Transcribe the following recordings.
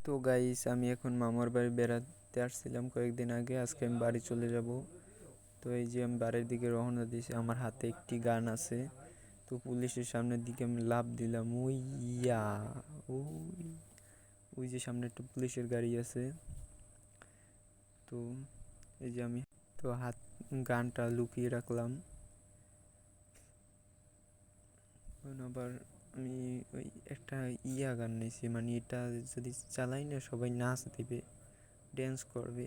তো গাইস, আমি এখন মামার বাড়ি বেড়াতে আসছিলাম কয়েকদিন আগে। আজকে আমি বাড়ি চলে যাব। তো এই যে আমি বাড়ির দিকে রওনা দিয়েছি, আমার হাতে একটি গান আছে। তো পুলিশের সামনের দিকে আমি লাফ দিলাম। ওই ইয়া ওই ওই যে সামনে একটা পুলিশের গাড়ি আছে। তো এই যে আমি তো গানটা লুকিয়ে রাখলাম। আবার আমি ওই একটা গান নিয়েছি, মানে এটা যদি চালাই না সবাই নাচ দেবে, ড্যান্স করবে।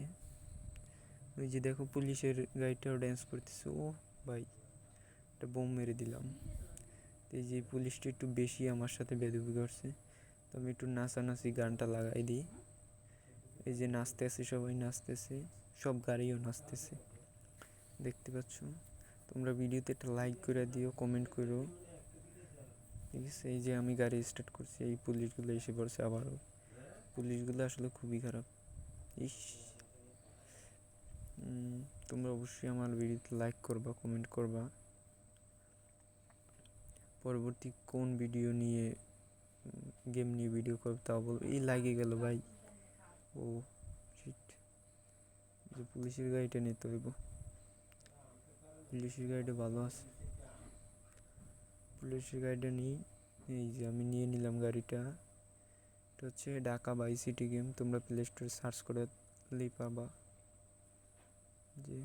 ওই যে দেখো, পুলিশের গাড়িটাও ড্যান্স করতেছে। ও ভাই, একটা বোম মেরে দিলাম। এই যে পুলিশটা একটু বেশি আমার সাথে বেদবি করছে, তো আমি একটু নাচানাচি গানটা লাগাই দিই। এই যে নাচতেছে, সবাই নাচতেছে, সব গাড়িও নাচতেছে, দেখতে পাচ্ছ। তোমরা ভিডিওতে একটা লাইক করে দিও, কমেন্ট করো, ঠিক আছে। এই যে আমি গাড়ি স্টার্ট করছি, এই পুলিশগুলো এসে পড়ছে আবারও। পুলিশগুলো আসলে খুবই খারাপ। ইস, তোমরা অবশ্যই আমার ভিডিওতে লাইক করবা, কমেন্ট করবা। পরবর্তী কোন ভিডিও নিয়ে, গেম নিয়ে ভিডিও করবে তাও বলবো। এই লাগে গেল ভাই। ও শিট, যে পুলিশের গাড়িটা নিতে হইব। পুলিশের গাড়িটা ভালো আছে, পুলিশের গাড়িটা নিই। এই যে আমি নিয়ে নিলাম গাড়িটা। এটা হচ্ছে ঢাকা বাই সিটি গেম, তোমরা প্লে স্টোরে সার্চ করলেই পাবা। যে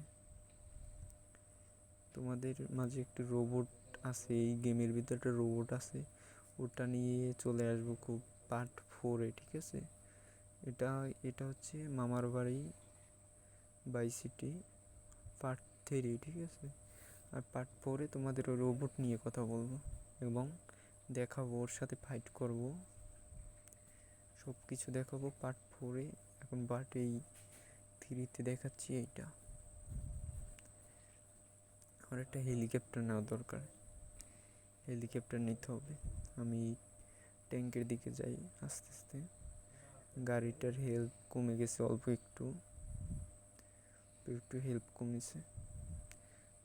তোমাদের মাঝে একটি রোবট আছে, এই গেমের ভিতরে একটা রোবট আছে, ওটা নিয়ে চলে আসবো খুব পার্ট 4-এ, ঠিক আছে। এটা এটা হচ্ছে মামার বাড়ি বাই সিটি পার্ট 3, ঠিক আছে। আর পার্ট 4-এ তোমাদের ওই রোবট নিয়ে কথা বলবো এবং দেখাবো, ওর সাথে ফাইট করব, সব কিছু দেখাবো পার্ট 4-এ। এখন পার্ট এই 3-তে দেখাচ্ছি এইটা। আমার একটা হেলিকপ্টার নেওয়া দরকার, হেলিকপ্টার নিতে হবে। আমি ট্যাঙ্কের দিকে যাই আস্তে আস্তে। গাড়িটার হেল্প কমে গেছে অল্প একটু, একটু হেল্প কমেছে।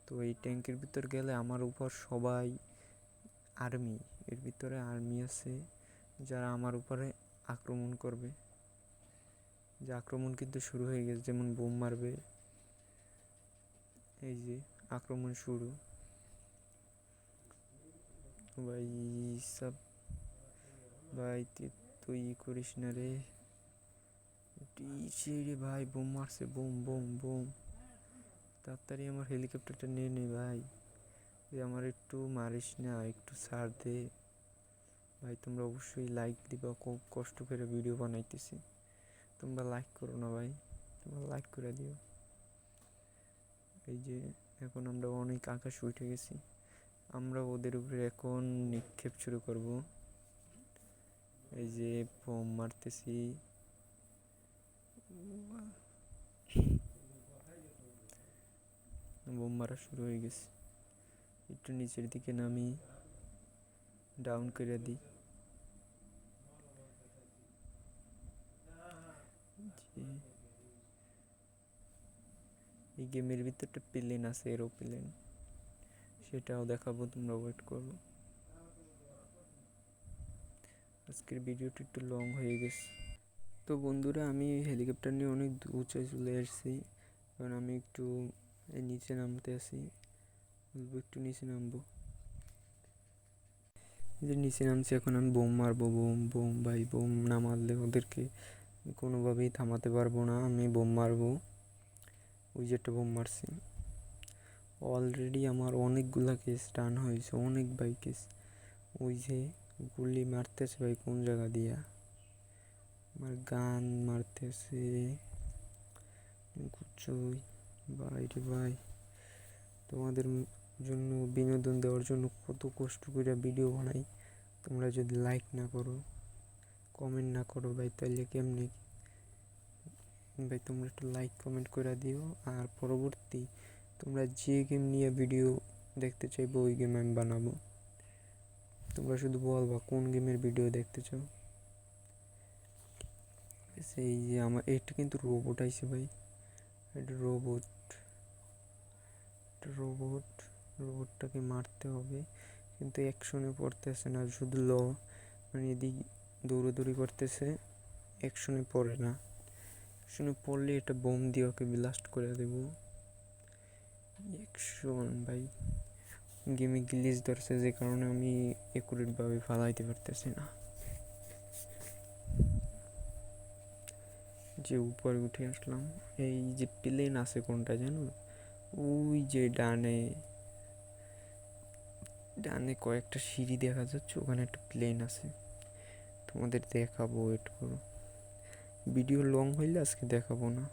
তো এই ট্যাঙ্কের ভিতর গেলে আমার উপর সবাই আর্মি, এর ভিতরে আর্মি আছে যারা আমার উপরে আক্রমণ করবে। যে আক্রমণ কিন্তু শুরু হয়ে গেছে, যেমন বোম মারবে। এই যে আক্রমণ শুরু। ভাই সব, ভাই তুই করিস না রে, রে ভাই, বোম মারছে, বোম বোম বোম। তাড়াতাড়ি আমার হেলিকপ্টারটা নিয়ে নে ভাই, আমার একটু মারিস না, একটু ছাড় দে ভাই। তোমরা অবশ্যই লাইক দিবা, খুব কষ্ট করে ভিডিও বানাইতেছি, তোমরা লাইক করো না ভাই, তোমরা লাইক করে দিও। এই যে এখন আমরা অনেক আকাশ উঠে গেছি, আমরা ওদের উপরে এখন নিক্ষেপ শুরু করব। এই যে বোম মারতেছি, বোম মারা শুরু হয়ে গেছে। একটু নিচের দিকে নামি, ডাউন করে দিই। এই গেমের ভিতরে একটা প্লেন আছে, এরোপ্লেন, সেটাও দেখাবো, তোমরা ওয়েট করো। আজকের ভিডিওটা একটু লং হয়ে গেছে। তো বন্ধুরা, আমি হেলিকপ্টার নিয়ে অনেক উঁচায় চলে এসেছি, কারণ আমি একটু নিচে নামতে আসি, বলবো একটু নিচে নামবো। যে নিচে নামছি, এখন আমি বোম মারবো, বোম বোম ভাই। বোম না মারলে ওদেরকে কোনোভাবেই থামাতে পারবো না, আমি বোম মারবো। ওই যে একটা বোম মারছি। অলরেডি আমার অনেকগুলা কেস টান হয়েছে, অনেক ভাই কেস। ওই যে গুলি মারতেছে ভাই, কোন জায়গা দিয়া আমার গান মারতেছে, কুচুই ভাই রে ভাই। তোমাদের জন্য বিনোদন দেওয়ার জন্য কত কষ্ট করে ভিডিও বানাই, তোমরা যদি লাইক না করো, কমেন্ট না করো ভাই, তাহলে কেমনি ভাই। তোমরা একটু লাইক কমেন্ট করে দিও। আর পরবর্তী তোমরা যে গেম নিয়ে ভিডিও দেখতে চাইবো, ওই গেম আমি বানাবো। তোমরা শুধু বলবা কোন গেমের ভিডিও দেখতে চাও। সেই যে আমার এটা কিন্তু রোবট আইছে ভাই, এটা রোবট, রোবটটাকে মারতে হবে, কিন্তু অ্যাকশনে পড়তেছে না, শুধু মানে এদিক দৌড়াদৌড়ি করতেছে, অ্যাকশনে পড়ে না, অ্যাকশনে পড়লে এটা বোম দিয়ে ওকে ব্লাস্ট করে দেব। অ্যাকশন ভাই গেমে গ্লিচ ধরছে, যে কারণে আমি একুরেটভাবে ফালাইতে পারতেছি না। যে উপরে উঠে আসলাম, এই যে প্লেন আছে কোনটা জানো, ওই যে ডানে ডানে কয়েকটা সিঁড়ি দেখা যাচ্ছে, ওখানে একটা প্লেন আছে, তোমাদের দেখাবো, ওয়েট করো। ভিডিও লং হইলে আজকে দেখাবো না,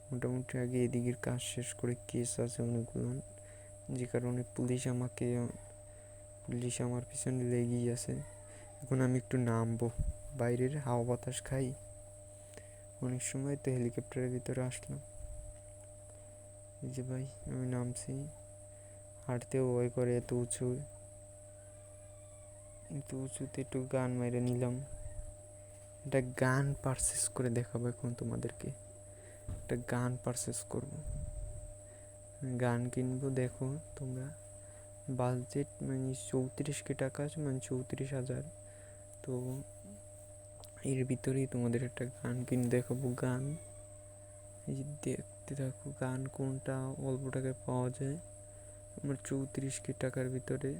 মোটামুটি আগে এদিকের কাজ শেষ করে, কেস আছে অনেকগুলো, যে কারণে পুলিশ আমার পিছনে লেগেই আছে। এখন আমি একটু নামবো, বাইরের হাওয়া বাতাস খাই, অনেক সময় তো হেলিকপ্টারের ভিতরে আসলাম। এই যে ভাই আমি নামছি, হাঁটতেও ভয় করে, এত উঁচুতে একটু গান মেরে নিলাম। একটা গান পারচেস করে দেখাবো এখন তোমাদেরকে, একটা গান পারচেস করবো, গান কিনবো। দেখো তোমরা, বাজেট মানে 34K টাকা আছে, মানে 34,000। তো এর ভিতরেই তোমাদের একটা গান কিনে দেখাবো। গান এই যে দেখতে থাকো, গান কোনটা অল্প টাকায় পাওয়া যায় আমার 34K টাকার ভিতরে।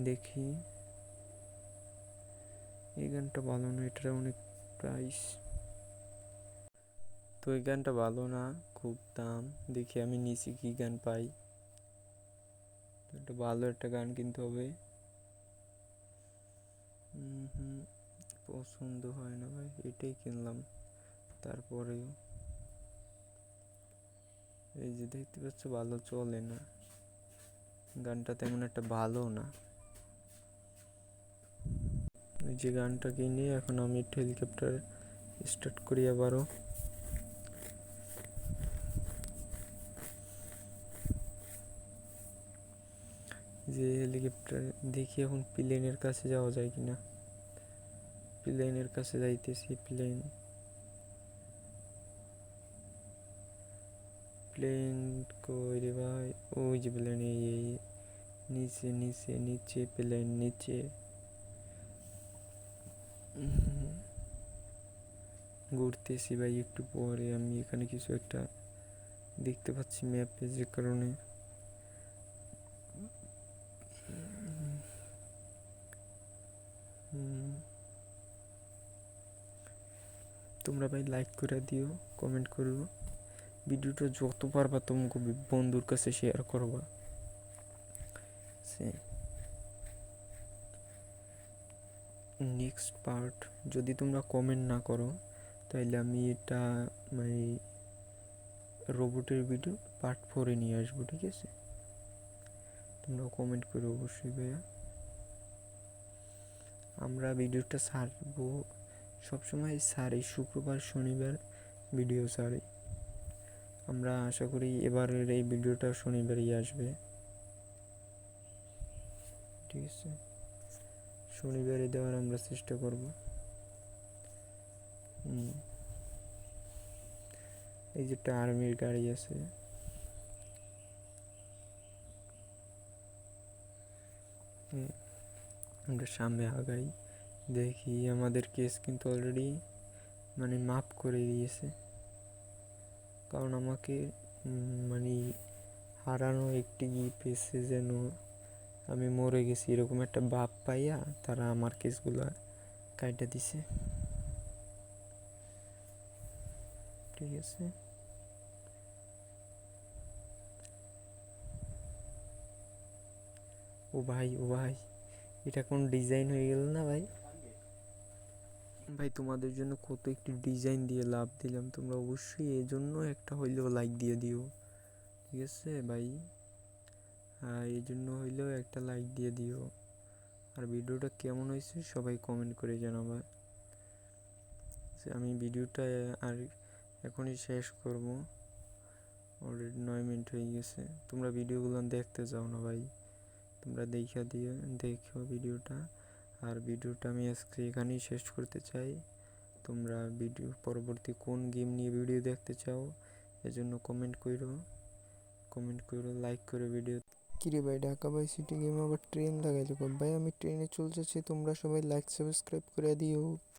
দেখি, এই গানটা ভালো না, এটার অনেক প্রাইস, তো এই গানটা ভালো না, খুব দাম। দেখি আমি নিচে কি গান পাই, একটা ভালো একটা গান কিনতে হবে। পছন্দ হয় না ভাই, এটাই কিনলাম। তারপরেও এই যে দেখতে পাচ্ছ, ভালো চলে না, গানটা তেমন একটা ভালো না। এই যে গানটা কিনে এখন আমি একটু হেলিকপ্টার স্টার্ট করি আবারও। যে হেলিকপ্টার দেখি এখন প্লেনের কাছে যাওয়া যায় কিনা, প্লেনের কাছে যাইতেছি। প্লেন কই রে ভাই, ওই যে প্লেন, এই নিচে নিচে নিচে প্লেন নিচে। ঘুরতেছি ভাই, একটু পরে আমি এখানে কিছু একটা দেখতে পাচ্ছি ম্যাপে, যে কারণে তোমরা ভাই লাইক করে দিও, কমেন্ট করো, ভিডিওটা যত পারবা তোমাকে বন্ধুর কাছে শেয়ার করবা। নেক্সট পার্ট যদি তোমরা কমেন্ট না করো, তাইলে আমি এটা মানে রোবটের ভিডিও পার্ট 4 নিয়ে আসবো, ঠিক আছে? তোমরা কমেন্ট করো অবশ্যই ভাইয়া। আমরা ভিডিওটা ছাড়বো সবসময়, সারি শুক্রবার শনিবার ভিডিও ছাড়ি। আমরা আশা করি এবারের এই ভিডিওটা শনিবারই আসবে, ঠিক আছে? শনিবারে দেওয়ার আমরা চেষ্টা করব। এই যে একটা আর্মির গাড়ি আছে, আমরা সামনে আগাই, দেখি আমাদের কেস কিন্তু অলরেডি মানে মাফ করে দিয়েছে, কারণ আমাকে মানে হারানো একটি পেছে যেন আমি মরে গেছি এরকম একটা ভাব পাইয়া তারা আমার কেসগুলো কাইটা দিছে, ঠিক আছে? ও ভাই এটা কোন ডিজাইন হয়ে গেল না ভাই? ভাই তোমাদের জন্য কত একটি ডিজাইন দিয়ে লাভ দিলাম, তোমরা অবশ্যই এর জন্য একটা হইলেও লাইক দিয়ে দিও, ঠিক আছে ভাই? হ্যাঁ, এই জন্য হইলেও একটা লাইক দিয়ে দিও, আর ভিডিওটা কেমন হয়েছে সবাই কমেন্ট করে জানাবা। আমি ভিডিওটা আর এখনই শেষ করব, অলরেডি 9 মিনিট হয়ে গেছে। তোমরা ভিডিওগুলো দেখতে যাও না ভাই, তোমরা দেখো ভিডিওটা। আর ভিডিওটা আমি আজকে এখানেই শেষ করতে চাই। তোমরা ভিডিও পরবর্তী কোন গেম নিয়ে ভিডিও দেখতে চাও এজন্য কমেন্ট করো, লাইক করো ভিডিও। কিরে ভাই, ঢাকা বাই সিটি গেম আবার ট্রেন লাগাইলো কই? ভাই আমি ট্রেনে চলে যাচ্ছি, তোমরা সবাই লাইক সাবস্ক্রাইব করে দিও।